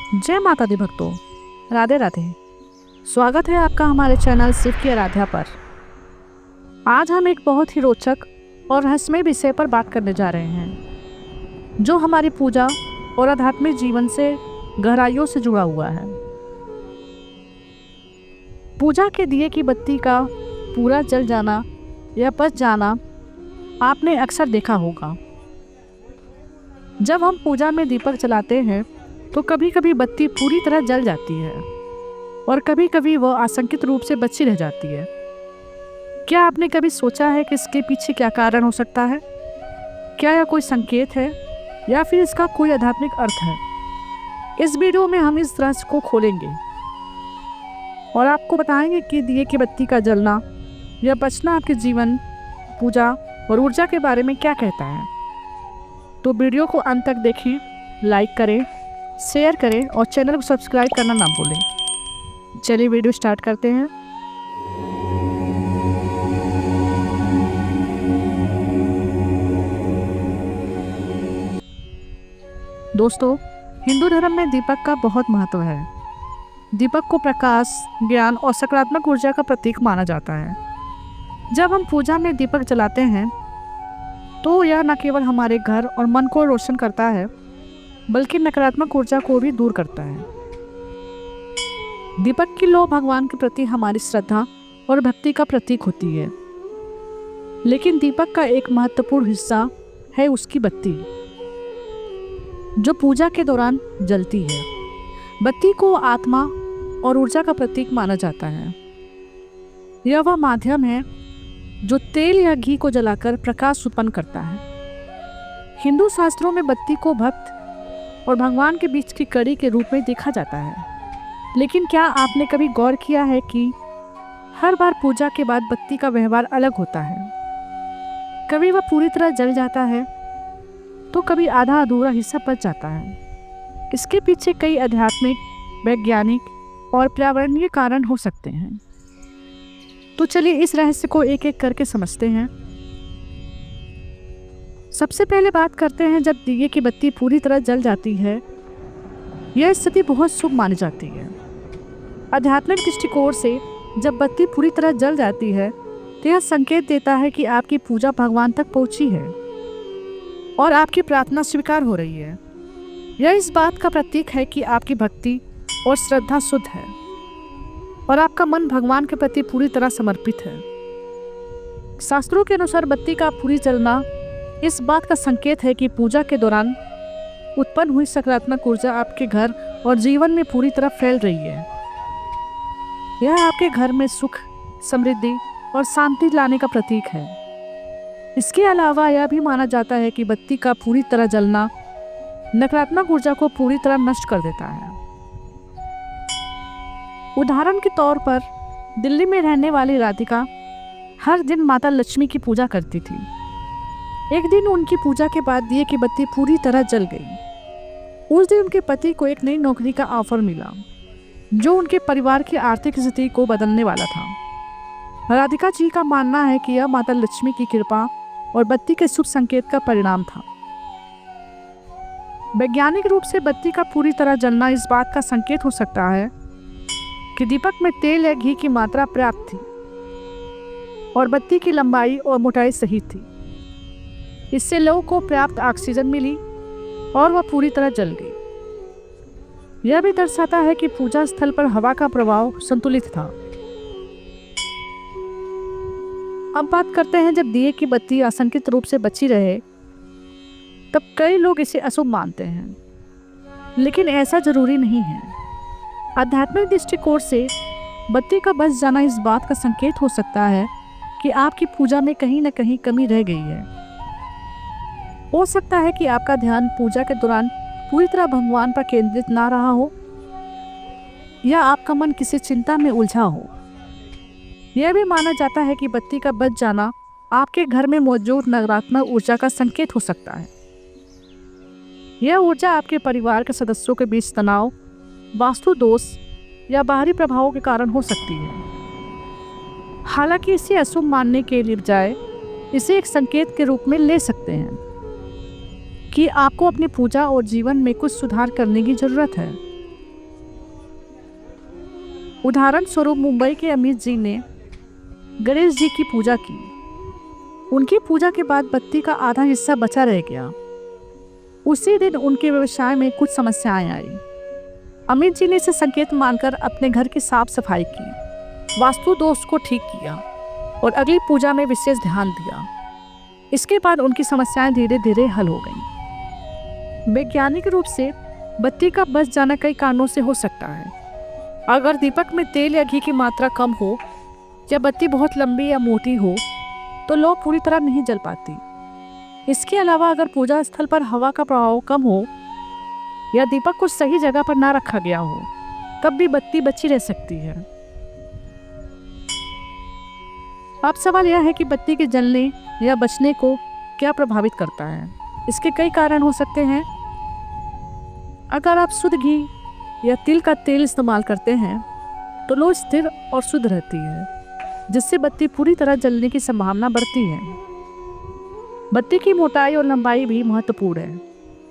जय माता दी भक्तों, राधे राधे। स्वागत है आपका हमारे चैनल शिव की आराध्या पर। आज हम एक बहुत ही रोचक और रहस्यमय विषय पर बात करने जा रहे हैं, जो हमारी पूजा और आध्यात्मिक जीवन से गहराइयों से जुड़ा हुआ है। पूजा के दिए की बत्ती का पूरा जल जाना या बच जाना आपने अक्सर देखा होगा। जब हम पूजा में दीपक जलाते हैं तो कभी कभी बत्ती पूरी तरह जल जाती है और कभी कभी वह आशंकित रूप से बची रह जाती है। क्या आपने कभी सोचा है कि इसके पीछे क्या कारण हो सकता है? क्या यह कोई संकेत है या फिर इसका कोई आध्यात्मिक अर्थ है? इस वीडियो में हम इस रहस्य को खोलेंगे और आपको बताएंगे कि दिए की बत्ती का जलना या बचना आपके जीवन, पूजा और ऊर्जा के बारे में क्या कहता है। तो वीडियो को अंत तक देखें, लाइक करें, शेयर करें और चैनल को सब्सक्राइब करना ना भूलें। चलिए वीडियो स्टार्ट करते हैं। दोस्तों, हिंदू धर्म में दीपक का बहुत महत्व है। दीपक को प्रकाश, ज्ञान और सकारात्मक ऊर्जा का प्रतीक माना जाता है। जब हम पूजा में दीपक जलाते हैं तो यह न केवल हमारे घर और मन को रोशन करता है, बल्कि नकारात्मक ऊर्जा को भी दूर करता है। दीपक की लौ भगवान के प्रति हमारी श्रद्धा और भक्ति का प्रतीक होती है। लेकिन दीपक का एक महत्वपूर्ण हिस्सा है उसकी बत्ती, जो पूजा के दौरान जलती है। बत्ती को आत्मा और ऊर्जा का प्रतीक माना जाता है। यह वह माध्यम है जो तेल या घी को जलाकर प्रकाश उत्पन्न करता है। हिंदू शास्त्रों में बत्ती को भक्त और भगवान के बीच की कड़ी के रूप में देखा जाता है। लेकिन क्या आपने कभी गौर किया है कि हर बार पूजा के बाद बत्ती का व्यवहार अलग होता है? कभी वह पूरी तरह जल जाता है तो कभी आधा अधूरा हिस्सा बच जाता है। इसके पीछे कई आध्यात्मिक, वैज्ञानिक और पर्यावरणीय कारण हो सकते हैं। तो चलिए इस रहस्य को एक एक करके समझते हैं। सबसे पहले बात करते हैं जब दिए की बत्ती पूरी तरह जल जाती है। यह स्थिति बहुत शुभ मानी जाती है। आध्यात्मिक दृष्टिकोण से जब बत्ती पूरी तरह जल जाती है तो यह संकेत देता है कि आपकी पूजा भगवान तक पहुंची है और आपकी प्रार्थना स्वीकार हो रही है। यह इस बात का प्रतीक है कि आपकी भक्ति और श्रद्धा शुद्ध है और आपका मन भगवान के प्रति पूरी तरह समर्पित है। शास्त्रों के अनुसार बत्ती का पूरी जलना इस बात का संकेत है कि पूजा के दौरान उत्पन्न हुई सकारात्मक ऊर्जा आपके घर और जीवन में पूरी तरह फैल रही है। यह आपके घर में सुख, समृद्धि और शांति लाने का प्रतीक है। इसके अलावा यह भी माना जाता है कि बत्ती का पूरी तरह जलना नकारात्मक ऊर्जा को पूरी तरह नष्ट कर देता है। उदाहरण के तौर पर दिल्ली में रहने वाली राधिका हर दिन माता लक्ष्मी की पूजा करती थी। एक दिन उनकी पूजा के बाद दिए की बत्ती पूरी तरह जल गई। उस दिन उनके पति को एक नई नौकरी का ऑफर मिला, जो उनके परिवार की आर्थिक स्थिति को बदलने वाला था। राधिका जी का मानना है कि यह माता लक्ष्मी की कृपा और बत्ती के शुभ संकेत का परिणाम था। वैज्ञानिक रूप से बत्ती का पूरी तरह जलना इस बात का संकेत हो सकता है कि दीपक में तेल या घी की मात्रा पर्याप्त थी और बत्ती की लंबाई और मोटाई सही थी। इससे लौ को पर्याप्त ऑक्सीजन मिली और वह पूरी तरह जल गई। यह भी दर्शाता है कि पूजा स्थल पर हवा का प्रभाव संतुलित था। अब बात करते हैं जब दिए की बत्ती आशंकित रूप से बची रहे, तब कई लोग इसे अशुभ मानते हैं, लेकिन ऐसा जरूरी नहीं है। आध्यात्मिक दृष्टिकोण से बत्ती का बच जाना इस बात का संकेत हो सकता है कि आपकी पूजा में कहीं न कहीं कमी रह गई है। हो सकता है कि आपका ध्यान पूजा के दौरान पूरी तरह भगवान पर केंद्रित ना रहा हो, या आपका मन किसी चिंता में उलझा हो। यह भी माना जाता है कि बत्ती का बच जाना आपके घर में मौजूद नकारात्मक ऊर्जा का संकेत हो सकता है। यह ऊर्जा आपके परिवार के सदस्यों के बीच तनाव, वास्तु दोष या बाहरी प्रभावों के कारण हो सकती है। हालांकि इसे अशुभ मानने के बजाय इसे एक संकेत के रूप में ले सकते हैं कि आपको अपनी पूजा और जीवन में कुछ सुधार करने की ज़रूरत है। उदाहरण स्वरूप मुंबई के अमित जी ने गणेश जी की पूजा की। उनकी पूजा के बाद बत्ती का आधा हिस्सा बचा रह गया। उसी दिन उनके व्यवसाय में कुछ समस्याएं आई। अमित जी ने इसे संकेत मानकर अपने घर की साफ सफाई की, वास्तु दोष को ठीक किया और अगली पूजा में विशेष ध्यान दिया। इसके बाद उनकी समस्याएं धीरे धीरे हल हो गईं। वैज्ञानिक रूप से बत्ती का बच जाना कई कारणों से हो सकता है। अगर दीपक में तेल या घी की मात्रा कम हो या बत्ती बहुत लंबी या मोटी हो तो लौ पूरी तरह नहीं जल पाती। इसके अलावा अगर पूजा स्थल पर हवा का प्रभाव कम हो या दीपक को सही जगह पर ना रखा गया हो तब भी बत्ती बची रह सकती है। अब सवाल यह है कि बत्ती के जलने या बचने को क्या प्रभावित करता है। इसके कई कारण हो सकते हैं। अगर आप शुद्ध घी या तिल का तेल इस्तेमाल करते हैं तो लौ स्थिर और शुद्ध रहती है, जिससे बत्ती पूरी तरह जलने की संभावना बढ़ती है। बत्ती की मोटाई और लंबाई भी महत्वपूर्ण है।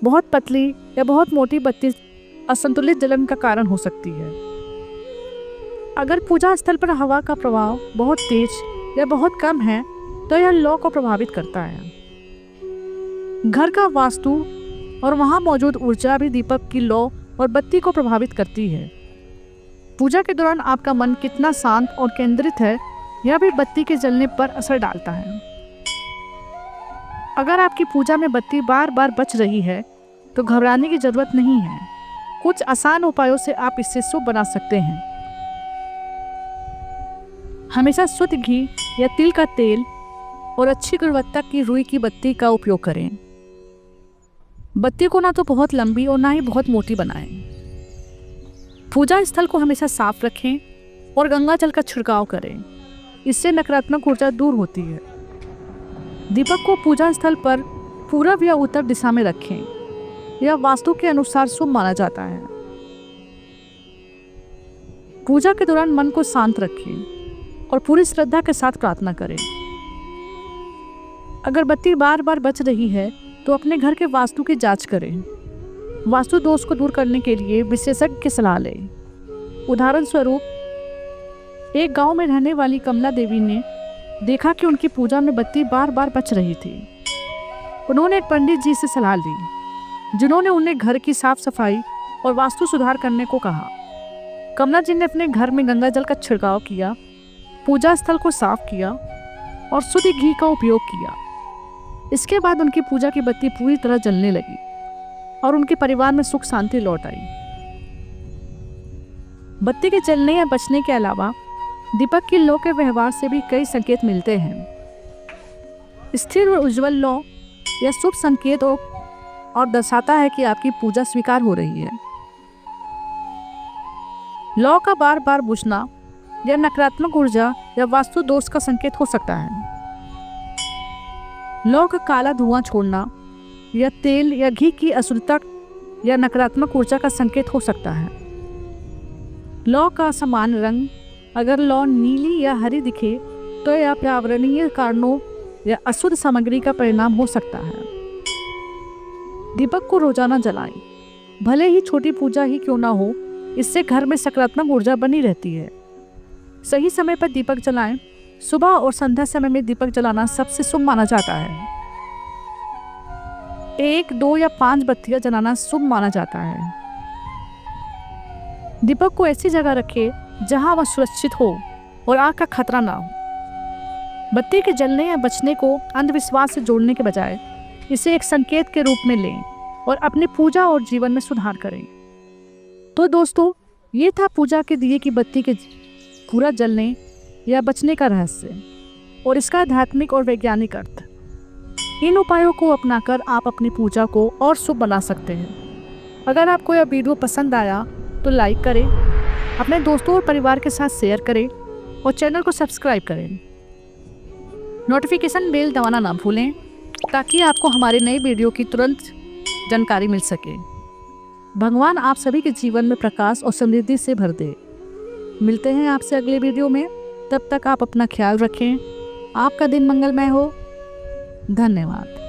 बहुत पतली या बहुत मोटी बत्ती असंतुलित जलन का कारण हो सकती है। अगर पूजा स्थल पर हवा का प्रभाव बहुत तेज या बहुत कम है तो यह लौ को प्रभावित करता है। घर का वास्तु और वहां मौजूद ऊर्जा भी दीपक की लौ और बत्ती को प्रभावित करती है। पूजा के दौरान आपका मन कितना शांत और केंद्रित है यह भी बत्ती के जलने पर असर डालता है। अगर आपकी पूजा में बत्ती बार बार बच रही है तो घबराने की जरूरत नहीं है। कुछ आसान उपायों से आप इसे शुभ बना सकते हैं। हमेशा शुद्ध घी या तिल का तेल और अच्छी गुणवत्ता की रुई की बत्ती का उपयोग करें। बत्ती को ना तो बहुत लंबी और ना ही बहुत मोटी बनाएं। पूजा स्थल को हमेशा साफ रखें और गंगा जल का छिड़काव करें। इससे नकारात्मक ऊर्जा दूर होती है। दीपक को पूजा स्थल पर पूरब या उत्तर दिशा में रखें। यह वास्तु के अनुसार शुभ माना जाता है। पूजा के दौरान मन को शांत रखें और पूरी श्रद्धा के साथ प्रार्थना करें। अगर बत्ती बार बार बच रही है तो अपने घर के वास्तु की जांच करें। वास्तु दोष को दूर करने के लिए विशेषज्ञ की सलाह लें। उदाहरण स्वरूप, एक गांव में रहने वाली कमला देवी ने देखा कि उनकी पूजा में बत्ती बार बार बच रही थी। उन्होंने एक पंडित जी से सलाह ली, जिन्होंने उन्हें घर की साफ सफाई और वास्तु सुधार करने को कहा। कमला जी ने अपने घर में गंगा जल का छिड़काव किया, पूजा स्थल को साफ किया और शुद्ध घी का उपयोग किया। इसके बाद उनकी पूजा की बत्ती पूरी तरह जलने लगी और उनके परिवार में सुख शांति लौट आई। बत्ती के जलने या बचने के अलावा दीपक की लौ के व्यवहार से भी कई संकेत मिलते हैं। स्थिर और उज्जवल लौ यह शुभ संकेत और दर्शाता है कि आपकी पूजा स्वीकार हो रही है। लौ का बार बार बुझना यह नकारात्मक ऊर्जा या वास्तु दोष का संकेत हो सकता है। लौ का काला धुआं छोड़ना या तेल या घी की अशुद्धता या नकारात्मक ऊर्जा का संकेत हो सकता है। लौ का समान रंग, अगर लौ नीली या हरी दिखे तो यह पर्यावरणीय कारणों या अशुद्ध सामग्री का परिणाम हो सकता है। दीपक को रोजाना जलाएं, भले ही छोटी पूजा ही क्यों ना हो। इससे घर में सकारात्मक ऊर्जा बनी रहती है। सही समय पर दीपक जलाएं। सुबह और संध्या समय में दीपक जलाना सबसे शुभ माना जाता है। 1, 2 या 5 बत्तियां जलाना शुभ माना जाता है। दीपक को ऐसी जगह रखें जहां वह सुरक्षित हो और आग का खतरा ना हो। बत्ती के जलने या बचने को अंधविश्वास से जोड़ने के बजाय इसे एक संकेत के रूप में लें और अपनी पूजा और जीवन में सुधार करें। तो दोस्तों, ये था पूजा के दिए की बत्ती के पूरा जलने या बचने का रहस्य और इसका आध्यात्मिक और वैज्ञानिक अर्थ। इन उपायों को अपनाकर आप अपनी पूजा को और शुभ बना सकते हैं। अगर आपको यह वीडियो पसंद आया तो लाइक करें, अपने दोस्तों और परिवार के साथ शेयर करें और चैनल को सब्सक्राइब करें। नोटिफिकेशन बेल दबाना ना भूलें ताकि आपको हमारे नए वीडियो की तुरंत जानकारी मिल सके। भगवान आप सभी के जीवन में प्रकाश और समृद्धि से भर दे। मिलते हैं आपसे अगले वीडियो में। तब तक आप अपना ख्याल रखें। आपका दिन मंगलमय हो। धन्यवाद।